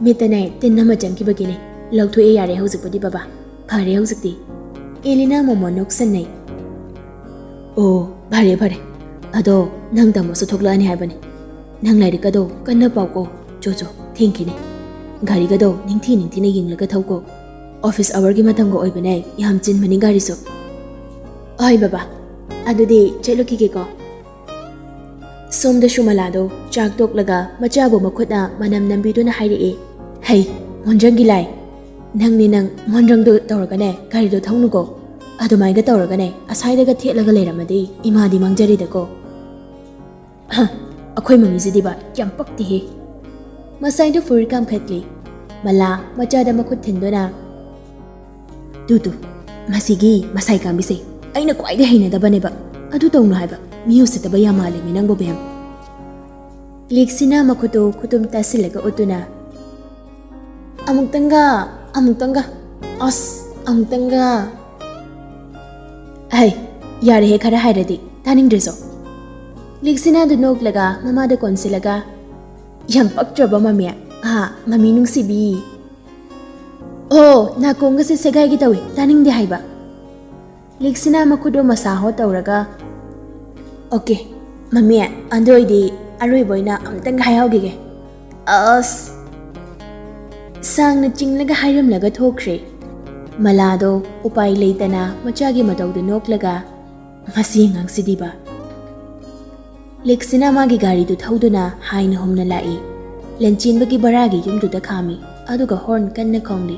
ꯃꯤꯠꯇꯅꯦ ꯇꯤꯟ ꯑꯃ ꯆꯪꯈꯤꯕꯒꯤꯅꯦ ꯂꯧꯊꯣꯛꯑꯦ ꯌꯥꯔꯦ ꯍꯧꯖꯤꯛꯄꯨꯗꯤ ꯕꯕꯥ ꯐꯔꯦ ꯍꯧꯖꯤꯛꯇꯤ ꯑꯦꯂꯤꯅꯥ ꯃꯃꯣꯟ ꯅꯣꯛꯁꯟꯅꯩ ꯑꯣ ꯐꯔꯦ ꯑꯗꯣ ꯅꯪ ꯇꯝꯃꯁꯨ ꯊꯣꯛꯂꯛꯑꯅꯤ ꯍꯥꯏꯕꯅꯤ ꯅꯪ ꯂꯥꯏꯔꯤꯛꯀꯗꯣ ꯀꯟꯅ ꯄꯥꯎꯀꯣ ꯆꯣ ꯊꯦꯡꯈꯤꯅꯤ ꯒꯥꯔꯤꯒꯗꯣ ꯅꯤꯡꯊꯤꯅ ꯌꯦꯡꯂꯒ ꯊꯧꯀꯣ ꯑꯣꯐꯤꯁ ꯑꯋꯥꯔꯒꯤ ꯃꯇꯝꯒ ꯑꯣꯏꯕꯅꯦ ꯌꯥꯝ ꯆꯤꯟꯕꯅꯤ ꯒꯥꯔꯤꯁꯨ ꯍꯣꯏ ꯕꯕꯥ ꯑꯗꯨꯗꯤ ꯆꯠꯂꯨꯈꯤꯒꯦꯀꯣ ꯁꯣꯝꯗ ꯁꯨꯃꯂꯥꯗꯣ ꯆꯥꯛ ꯇꯣꯛꯂꯒ ꯃꯆꯥꯕꯨ ꯃꯈꯨꯠꯅ ꯃꯅꯝ ꯅꯝꯕꯤꯗꯨꯅ ꯍꯥꯏꯔꯛꯏ ꯍꯩ ꯃꯣꯟꯗ꯭ꯔꯪꯒꯤ ꯂꯥꯏ ꯅꯪ ꯃꯣꯟꯗ꯭ꯔꯪꯗꯣ ꯇꯧꯔꯒꯅꯦ ꯒꯥꯔꯤꯗꯣ ꯊꯧꯅꯨꯀꯣ ꯑꯗꯨꯃꯥꯏꯅ ꯇꯧꯔꯒꯅꯦ ꯑꯁꯥꯏꯗꯒ ꯊꯦꯠꯂꯒ ꯂꯩꯔꯝꯃꯗꯤ ꯏꯃꯥꯗꯤ ꯃꯥꯡꯖꯔꯤꯗꯀꯣ ꯑꯩꯈꯣꯏ ꯃꯃꯤꯁꯤꯗꯤꯕ ꯌꯥꯝ ꯄꯛꯇꯤꯍꯦ ꯃꯁꯥꯏꯗꯨ ꯐꯨꯔꯤꯠ ꯀꯥꯝꯈꯠꯂꯤ ꯃꯂꯥ ꯃꯆꯥꯗ ꯃꯈꯨꯠ ꯊꯤꯟꯗꯨꯅ ꯇꯨ ꯃꯁꯤꯒꯤ ꯃꯁꯥꯏ ꯀꯥꯝꯕꯤꯁꯦ ꯑꯩꯅ ꯈ꯭ꯋꯥꯏꯗꯒꯤ ꯍꯩꯅꯗꯕꯅꯦꯕ ꯑꯗꯨ ꯇꯧꯅꯨ ꯍꯥꯏꯕ ꯃꯤ ꯎꯁꯤꯠꯇꯕ ꯌꯥꯝ ꯃꯥꯜꯂꯦꯃꯤ ꯅꯪꯕꯨ ꯕꯦꯝ ꯂꯦꯛꯁꯤꯅꯥ ꯃꯈꯨꯠꯇꯨ ꯈꯨꯇꯨꯝ ꯇꯥꯁꯤꯜꯂꯒ ꯎꯠꯇꯨꯅ ꯑꯃꯨꯛꯇꯪꯒ ꯑꯃꯨꯛꯇꯪꯒ ꯍꯩ ꯌꯥꯔꯦꯍꯦ ꯈꯔ ꯍꯥꯏꯔꯗꯤ ꯇꯥꯅꯤꯡꯗ꯭ꯔꯦꯁꯨ ꯂꯦꯛꯁꯤꯅꯥꯗꯨ ꯅꯣꯛꯂꯒ ꯃꯃꯥꯗ ꯀꯣꯟꯁꯤꯜꯂꯒ ꯌꯥꯝ ꯄꯛꯇ꯭ꯔꯕ ꯃꯃꯤ ꯃꯃꯤ ꯅꯨꯡꯁꯤꯕꯤ ꯑꯣ ꯅꯥꯀꯣꯡꯒꯁꯦ ꯁꯦꯒꯥꯏꯒꯤ ꯇꯧꯏ ꯇꯥꯅꯤꯡꯗꯦ ꯍꯥꯏꯕ ꯂꯦꯛꯁꯤꯅꯥ ꯃꯈꯨꯠꯇꯨ ꯃꯁꯥ ꯍꯣꯠ ꯇꯧꯔꯒ ꯑꯣꯀꯦ ꯃꯃꯤ ꯑꯗꯨ ꯑꯣꯏꯗꯤ ꯑꯔꯣꯏꯕ ꯑꯣꯏꯅ ꯑꯃꯨꯛꯇꯪꯒ ꯍꯥꯏꯍꯧꯈꯤꯒꯦ ꯁꯥꯡꯅ ꯆꯤꯡꯂꯒ ꯍꯥꯏꯔꯝꯂꯒ ꯊꯣꯛꯈ꯭ꯔꯦ ꯃꯂꯥꯗꯣ ꯎꯄꯥꯏ ꯂꯩꯇꯅ ꯃꯆꯥꯒꯤ ꯃꯇꯧꯗꯨ ꯅꯣꯛꯂꯒ ꯃꯁꯤ ꯑꯉꯥꯡꯁꯤꯗꯤꯕ ꯂꯦꯛꯁꯤꯅꯥ ꯃꯥꯒꯤ ꯒꯥꯔꯤꯗꯨ ꯊꯧꯗꯨꯅ ꯍꯥꯏꯅ ꯍꯨꯝꯅ ꯂꯥꯛꯏ ꯂꯟꯆꯦꯟꯕꯒꯤ ꯕꯔꯥꯒꯤ ꯌꯨꯝꯗꯨꯗ ꯈꯥꯝꯃꯤ ꯑꯗꯨꯒ ꯍꯣꯔꯟ ꯀꯟꯅ ꯈꯣꯡꯂꯤ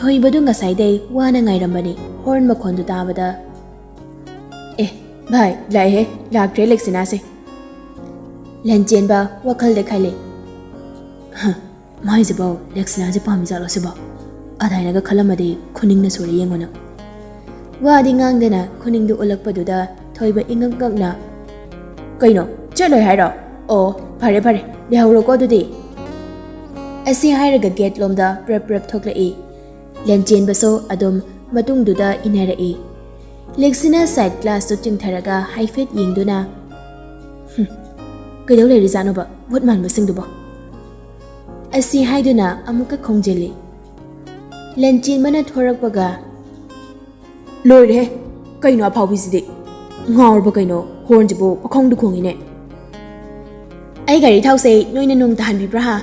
ꯊꯣꯏꯕꯗꯨ ꯉꯁꯥꯏꯗꯩ ꯋꯥꯅ ꯉꯥꯏꯔꯝꯕꯅꯤ ꯍꯣꯔꯟ ꯃꯈꯣꯟꯗꯨ ꯇꯥꯕꯗ ꯚꯥꯏ ꯂꯥꯛꯑꯦꯍꯦ ꯂꯥꯛꯇ꯭ꯔꯦ ꯂꯦꯛꯁꯤꯅꯥꯁꯦ ꯂꯟꯆꯦꯟꯕ ꯋꯥꯈꯜꯗ ꯈꯜꯂꯤ ꯃꯥꯏꯁꯤꯕꯣ ꯂꯦꯛꯁꯤꯅꯥꯁꯦ ꯄꯥꯝꯃꯤ ꯖꯥꯠꯂꯣ ꯁꯤꯕꯣ ꯑꯗꯥꯏꯅꯒ ꯈꯜꯂꯝꯃꯗꯤ ꯈꯨꯅꯤꯡꯅ ꯁꯨꯔꯦ ꯌꯦꯡꯉꯨꯅ ꯋꯥꯗꯤ ꯉꯥꯡꯗꯅ ꯈꯨꯅꯤꯡꯗꯨ ꯎꯠꯂꯛꯄꯗꯨꯗ ꯊꯣꯏꯕ ꯏꯉꯛꯉꯛꯅ ꯀꯩꯅꯣ ꯆꯠꯂꯣꯏ ꯍꯥꯏꯔꯣ ꯑꯣ ꯐꯔꯦ ꯂꯩꯍꯧꯔꯣꯀꯣ ꯑꯗꯨꯗꯤ ꯑꯁꯤ ꯍꯥꯏꯔꯒ ꯒꯦꯠ ꯂꯣꯝꯗ ꯄ꯭ꯔꯞ ꯊꯣꯛꯂꯛꯏ ꯂꯟꯆꯦꯟꯕꯁꯨ ꯑꯗꯨꯝ ꯃꯇꯨꯡꯗꯨꯗ ꯏꯟꯅꯔꯛꯏ ꯂꯦꯛꯁꯤꯅꯥ ꯁꯥꯏꯠ ꯒ꯭ꯂꯥꯁꯇꯨ ꯆꯤꯡꯊꯔꯒ ꯍꯥꯏꯐꯦꯠ ꯌꯦꯡꯗꯨꯅ ꯀꯩꯗꯧ ꯂꯩꯔꯤꯖꯥꯠꯅꯣꯕ ꯚꯨꯠ ꯃꯥꯟꯕꯁꯤꯡꯗꯨꯕꯣ ꯑꯁꯤ ꯍꯥꯏꯗꯨꯅ ꯑꯃꯨꯛꯀ ꯈꯣꯡꯖꯤꯜꯂꯤ ꯂꯟꯆꯦꯟꯕꯅ ꯊꯣꯔꯛꯄꯒ ꯂꯣꯏꯔꯦꯍꯦ ꯀꯩꯅꯣ ꯑꯐꯥꯎꯕꯤꯁꯤꯗꯤ ꯉꯥꯎꯔꯕ ꯀꯩꯅꯣ ꯍꯣꯔꯟꯁꯤꯕꯨ ꯄꯈꯣꯡꯗ ꯈꯣꯡꯉꯤꯅꯦ ꯑꯩ ꯒꯥꯔꯤ ꯊꯥꯎꯁꯦ ꯅꯣꯏꯅ ꯅꯣꯡ ꯇꯥꯍꯟꯕꯤꯕ꯭ꯔꯥ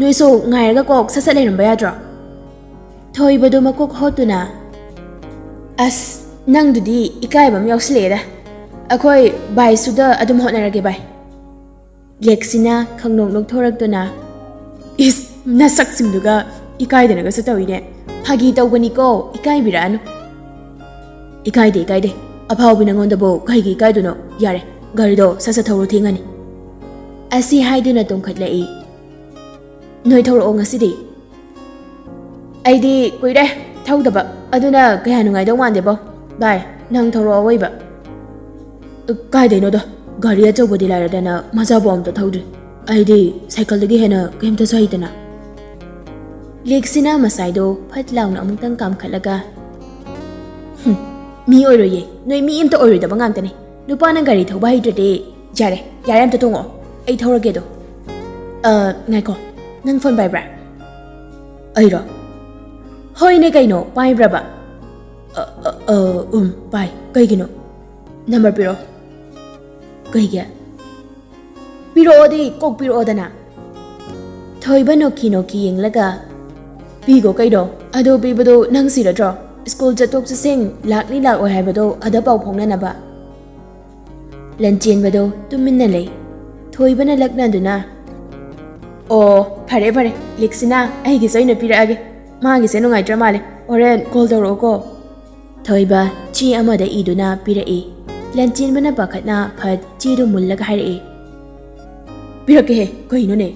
ꯅꯣꯏꯁꯨ ꯉꯥꯏꯔꯒ ꯀꯣꯛ ꯁꯠ ꯂꯩꯔꯝꯕ ꯌꯥꯗ꯭ꯔꯣ ꯊꯣꯏꯕꯗꯨ ꯃꯀꯣꯛ ꯍꯣꯠꯇꯨꯅ ꯑꯁ ꯅꯪꯗꯨꯗꯤ ꯏꯀꯥꯏꯕ ꯑꯃ ꯌꯥꯎꯁꯤꯜꯂꯛꯑꯦꯗ ꯑꯩꯈꯣꯏ ꯕꯥꯏꯁꯨꯗ ꯑꯗꯨꯝ ꯍꯣꯠꯅꯔꯒꯦ ꯚꯥꯏ ꯂꯦꯛꯁꯤꯅꯥ ꯈꯪꯅꯣꯛ ꯅꯣꯛꯊꯣꯔꯛꯇꯨꯅ ꯏꯁ ꯅꯁꯛꯁꯤꯡꯗꯨꯒ ꯏꯀꯥꯏꯗꯅꯒꯁꯨ ꯇꯧꯏꯅꯦ ꯐꯥꯒꯤ ꯇꯧꯕꯅꯤꯀꯣ ꯏꯀꯥꯏꯕꯤꯔꯛꯑꯅꯨ ꯏꯀꯥꯏꯗꯦ ꯑꯐꯥꯎꯕꯤ ꯅꯉꯣꯟꯗꯕꯨ ꯀꯩꯒꯤ ꯏꯀꯥꯏꯗꯨꯅꯣ ꯌꯥꯔꯦ ꯒꯥꯔꯤꯗꯣ ꯁꯠ ꯊꯧꯔꯣ ꯊꯦꯡꯉꯅꯤ ꯑꯁꯤ ꯍꯥꯏꯗꯨꯅ ꯇꯣꯡꯈꯠꯂꯛꯏ ꯅꯣꯏ ꯊꯧꯔꯛꯑꯣ ꯉꯁꯤꯗꯤ ꯑꯩꯗꯤ ꯀꯨꯏꯔꯦ ꯊꯧꯗꯕ ꯑꯗꯨꯅ ꯀꯌꯥ ꯅꯨꯡꯉꯥꯏꯗꯧ ꯃꯥꯟꯗꯦꯕꯣ ꯚꯥꯏ ꯅꯪ ꯊꯧꯔꯛꯑꯣ ꯑꯋꯣꯏꯕ ꯀꯥꯏꯗꯩꯅꯣꯗ ꯒꯥꯔꯤ ꯑꯆꯧꯕꯗꯤ ꯂꯥꯏꯔꯗꯅ ꯃꯆꯥꯕꯨ ꯑꯝꯇ ꯊꯧꯗ꯭ꯔꯤ ꯑꯩꯗꯤ ꯁꯥꯏꯀꯜꯗꯒꯤ ꯍꯦꯟꯅ ꯀꯩꯝꯇꯁꯨ ꯍꯩꯇꯅ ꯂꯦꯛꯁꯤꯅ ꯃꯁꯥꯏꯗꯣ ꯐꯠ ꯂꯥꯎꯅ ꯑꯃꯨꯛꯇꯪ ꯀꯥꯝꯈꯠꯂꯒ ꯃꯤ ꯑꯣꯏꯔꯣꯏꯌꯦ ꯅꯣꯏ ꯃꯤ ꯑꯝꯇ ꯑꯣꯏꯔꯣꯏꯗꯕ ꯉꯥꯛꯇꯅꯦ ꯅꯨꯄꯥꯅ ꯒꯥꯔꯤ ꯊꯧꯕ ꯍꯩꯇ꯭ꯔꯗꯤ ꯌꯥꯔꯦ ꯑꯝꯇ ꯇꯣꯡꯉꯛꯑꯣ ꯑꯩ ꯊꯧꯔꯒꯦꯗꯣ ꯉꯥꯏꯈꯣ ꯅꯪ ꯐꯣꯟ ꯄꯥꯏꯕ꯭ꯔꯥ ꯑꯩꯔꯣ ꯍꯣꯏꯅꯦ ꯀꯩꯅꯣ ꯄꯥꯏꯕ꯭ꯔꯕ ꯄꯥꯏ ꯀꯩꯒꯤꯅꯣ ꯅꯝꯕꯔ ꯄꯤꯔꯛꯑꯣ ꯀꯩꯒꯤ ꯄꯤꯔꯛꯑꯣꯗꯤ ꯀꯣꯛ ꯄꯤꯔꯛꯑꯣꯗꯅ ꯊꯣꯏꯕ ꯅꯣꯛꯈꯤ ꯌꯦꯡꯂꯒ ꯄꯤꯒꯣ ꯀꯩꯅꯣ ꯑꯗꯣ ꯄꯤꯕꯗꯣ ꯅꯪ ꯁꯤꯔꯗ꯭ꯔꯣ ꯁ꯭ꯀꯨꯜ ꯆꯠꯊꯣꯛ ꯆꯠꯁꯤꯟ ꯂꯥꯛꯅꯤ ꯂꯥꯛꯑꯣꯏ ꯍꯥꯏꯕꯗꯣ ꯑꯗ ꯄꯥꯎ ꯐꯥꯎꯅꯅꯕ ꯂꯟꯆꯦꯟꯕꯗꯣ ꯇꯨꯃꯤꯟꯅ ꯂꯩ ꯊꯣꯏꯕꯅ ꯂꯛꯅꯗꯨꯅ ꯑꯣ ꯐꯔꯦ ꯂꯤꯛꯁꯤꯅ ꯑꯩꯒꯤꯁꯨ ꯑꯣꯏꯅ ꯄꯤꯔꯛꯑꯒꯦ ꯃꯥꯒꯤꯁꯦ ꯅꯨꯡꯉꯥꯏꯇ꯭ꯔ ꯃꯥꯜꯂꯦ ꯍꯣꯔꯦꯟ ꯀꯣꯜ ꯇꯧꯔꯛꯑꯣꯀꯣ ꯊꯣꯏꯕ ꯆꯦ ꯑꯃꯗ ꯏꯗꯨꯅ ꯄꯤꯔꯛꯏ ꯂꯟꯆꯦꯟꯕꯅ ꯄꯥꯈꯠꯅ ꯐꯠ ꯆꯦꯗꯨ ꯃꯨꯜꯂꯒ ꯍꯥꯏꯔꯛꯏ ꯄꯤꯔꯛꯀꯦꯍꯦ ꯀꯩꯅꯣꯅꯦ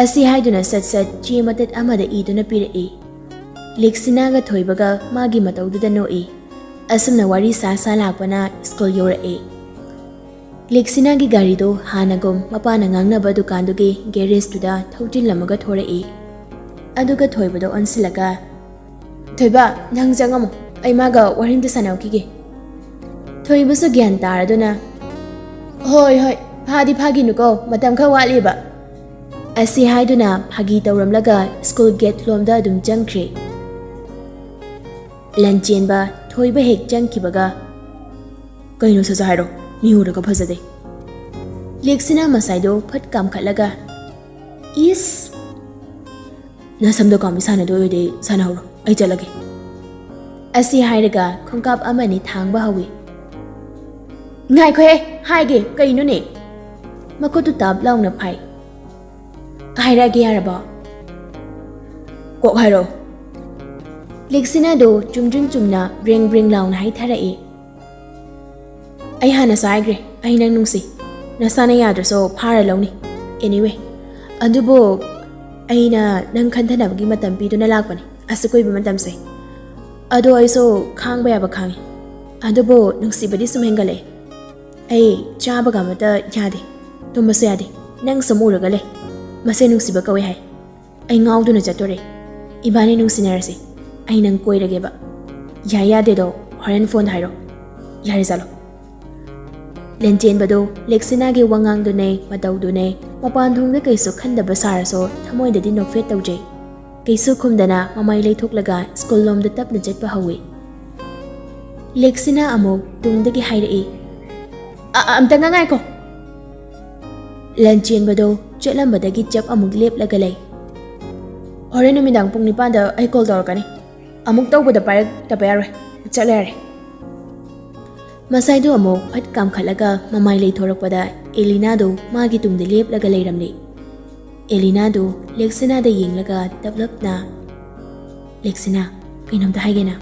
ꯑꯁꯤ ꯍꯥꯏꯗꯨꯅ ꯁꯠ ꯆꯦ ꯃꯇꯠ ꯑꯃꯗ ꯏꯗꯨꯅ ꯄꯤꯔꯛꯏ ꯂꯤꯛꯁꯤꯅꯥꯒ ꯊꯣꯏꯕꯒ ꯃꯥꯒꯤ ꯃꯇꯧꯗꯨꯗ ꯅꯣꯛꯏ ꯑꯁꯨꯝꯅ ꯋꯥꯔꯤ ꯁꯥ ꯂꯥꯛꯄꯅ ꯁ꯭ꯀꯨꯜ ꯌꯧꯔꯛꯏ ꯂꯤꯛꯁꯤꯅꯥꯒꯤ ꯒꯥꯔꯤꯗꯣ ꯍꯥꯟꯅꯒꯨꯝ ꯃꯄꯥꯅ ꯉꯥꯡꯅꯕ ꯗꯨꯀꯥꯟꯗꯨꯒꯤ ꯒꯦꯔꯦꯖꯇꯨꯗ ꯊꯧꯖꯤꯜꯂꯝꯃꯒ ꯊꯣꯔꯛꯏ ꯑꯗꯨꯒ ꯊꯣꯏꯕꯗꯣ ꯑꯣꯟꯁꯤꯜꯂꯒ ꯊꯣꯏꯕ ꯅꯪ ꯆꯪꯉꯝꯃꯣ ꯑꯩ ꯃꯥꯒ ꯋꯥꯔꯤꯝꯇ ꯁꯥꯟꯅꯈꯤꯒꯦ ꯊꯣꯏꯕꯁꯨ ꯒ꯭ꯌꯥꯟ ꯇꯥꯔꯗꯨꯅ ꯍꯣꯏ ꯐꯥꯒꯤꯅꯨꯀꯣ ꯃꯇꯝ ꯈꯔ ꯋꯥꯠꯂꯤꯕ ꯑꯁꯤ ꯍꯥꯏꯗꯨꯅ ꯐꯥꯒꯤ ꯇꯧꯔꯝꯂꯒ ꯁ꯭ꯀꯨल ꯒꯦꯠ ꯂꯣꯝꯗ ꯑꯗꯨꯝ ꯆꯪꯈ꯭ꯔꯦ ꯂꯟꯆꯦꯟꯕ ꯊꯣꯏꯕ ꯍꯦꯛ ꯆꯪꯈꯤꯕꯒ ꯀꯩꯅꯣ ꯁꯠ ꯍꯥꯏꯔꯣ ꯃꯤ ꯎꯔꯒ ꯐꯖꯗꯦ ꯂꯦꯛꯁꯤꯅ ꯃꯁꯥꯏꯗꯣ ꯐꯠ ꯀꯥꯝꯈꯠꯂꯒ ꯏꯁ ꯅꯁꯝꯗꯣ ꯀꯥꯝꯕꯤ ꯁꯥꯟꯅꯗꯣꯏ ꯑꯣꯏꯗꯤ ꯁꯥꯟꯅꯍꯧꯔꯣ ꯑꯩ ꯆꯠꯂꯒꯦ ꯑꯁꯤ ꯍꯥꯏꯔꯒ ꯈꯣꯡꯀꯥꯞ ꯑꯃꯅꯤ ꯊꯥꯡꯕ ꯍꯧꯏ ꯉꯥꯏꯈꯣꯍꯦ ꯍꯥꯏꯒꯦ ꯀꯩꯅꯣꯅꯦ ꯃꯈꯨꯠꯇꯨ ꯇꯥꯞ ꯂꯥꯎꯅ ꯐꯥꯏ ꯍꯥꯏꯔꯛꯑꯒꯦ ꯌꯥꯔꯕꯣ ꯀꯣꯛ ꯍꯥꯏꯔꯛꯑꯣ ꯂꯦꯛꯁꯤꯅꯥꯗꯣ ꯆꯨꯝꯗ꯭ꯔꯤꯡ ꯆꯨꯝꯅ ꯕ꯭ꯔꯦꯡ ꯂꯥꯎꯅ ꯍꯥꯏꯊꯔꯛꯏ ꯑꯩ ꯍꯥꯟꯅꯁꯨ ꯍꯥꯏꯈ꯭ꯔꯦ ꯑꯩ ꯅꯪ ꯅꯨꯡꯁꯤ ꯅꯁꯥꯅ ꯌꯥꯗ꯭ꯔꯁꯨ ꯐꯥꯔ ꯂꯧꯅꯤ ꯑꯦꯅꯤꯋꯦ ꯑꯗꯨꯕꯨ ꯑꯩꯅ ꯅꯪ ꯈꯟꯊꯅꯕꯒꯤ ꯃꯇꯝ ꯄꯤꯗꯨꯅ ꯂꯥꯛꯄꯅꯤ ꯑꯁꯨꯛ ꯀꯨꯏꯕ ꯃꯇꯝꯁꯦ ꯑꯗꯣ ꯑꯩꯁꯨ ꯈꯥꯡꯕ ꯌꯥꯕ ꯈꯥꯡꯉꯤ ꯑꯗꯨꯕꯨ ꯅꯨꯡꯁꯤꯕꯗꯤ ꯁꯨꯝ ꯍꯦꯟꯒꯠꯂꯛꯑꯦ ꯑꯩ ꯆꯥꯕꯒ ꯑꯃꯇ ꯌꯥꯗꯦ ꯇꯨꯝꯕꯁꯨ ꯌꯥꯗꯦ ꯅꯪ ꯁꯨꯝ ꯎꯔꯒ ꯂꯩ ꯃꯁꯦ ꯅꯨꯡꯁꯤꯕ ꯀꯧꯋꯦ ꯍꯥꯏ ꯑꯩ ꯉꯥꯎꯗꯨꯅ ꯆꯠꯇꯣꯔꯦ ꯏꯕꯥꯅꯤ ꯅꯨꯡꯁꯤꯅꯔꯁꯤ ꯑꯩ ꯅꯪ ꯀꯣꯏꯔꯒꯦꯕ ꯌꯥꯗꯦꯗꯣ ꯍꯣꯔꯦꯟ ꯐꯣꯟ ꯍꯥꯏꯔꯣ ꯌꯥꯔꯦ ꯆꯠꯂꯣ ꯂꯦꯟꯆꯦꯟꯕꯗꯣ ꯂꯦꯛꯁꯤꯅꯥꯒꯤ ꯋꯥꯉꯥꯡꯗꯨꯅꯦ ꯃꯇꯧꯗꯨꯅꯦ ꯃꯄꯥꯟ ꯊꯣꯡꯗ ꯀꯩꯁꯨ ꯈꯟꯗꯕ ꯁꯥꯔꯁꯨ ꯊꯃꯣꯏꯗꯗꯤ ꯅꯣꯛꯐꯦꯠ ꯇꯧꯖꯩ ꯀꯩꯁꯨ ꯈꯨꯝꯗꯅ ꯃꯃꯥꯏ ꯂꯩꯊꯣꯛꯂꯒ ꯁ꯭ꯀꯨꯜ ꯂꯣꯝꯗ ꯇꯞꯅ ꯆꯠꯄ ꯍꯧꯏ ꯂꯦꯛꯁꯤꯅꯥ ꯑꯃꯨꯛ ꯇꯨꯡꯗꯒꯤ ꯍꯥꯏꯔꯛꯏ ꯑꯝꯇ ꯉꯥꯏꯈꯣ ꯂꯟꯆꯦꯟꯕꯗꯣ ꯆꯠꯂꯝꯕꯗꯒꯤ ꯆꯞ ꯑꯃꯨꯛ ꯂꯦꯞꯂꯒ ꯂꯩ ꯍꯣꯔꯦꯟ ꯅꯨꯃꯤꯗꯥꯡ ꯄꯨꯡ 9ꯗ ꯑꯩ ꯀꯣꯜ ꯇꯧꯔꯛꯀꯅꯤ ꯑꯃꯨꯛ ꯇꯧꯕꯗ ꯄꯥꯏꯔꯛꯇꯕ ꯌꯥꯔꯣꯏ ꯆꯠꯂꯦ ꯌꯥꯔꯦ ꯃꯁꯥꯏꯗꯣ ꯑꯃꯨꯛ ꯐꯠ ꯀꯥꯝꯈꯠꯂꯒ ꯃꯃꯥꯏ ꯂꯩꯊꯣꯔꯛꯄꯗ ꯑꯦꯂꯤꯅꯥꯗꯣ ꯃꯥꯒꯤ ꯇꯨꯡꯗ ꯂꯦꯞꯂꯒ ꯂꯩꯔꯝꯂꯤ ꯑꯦꯂꯤꯅꯥꯗꯣ ꯂꯦꯛꯁꯤꯅꯥꯗ ꯌꯦꯡꯂꯒ ꯇꯞꯂꯞꯅ ꯂꯦꯛꯁꯤꯅꯥ ꯀꯩꯅꯣꯝꯇ ꯍꯥꯏꯒꯦꯅ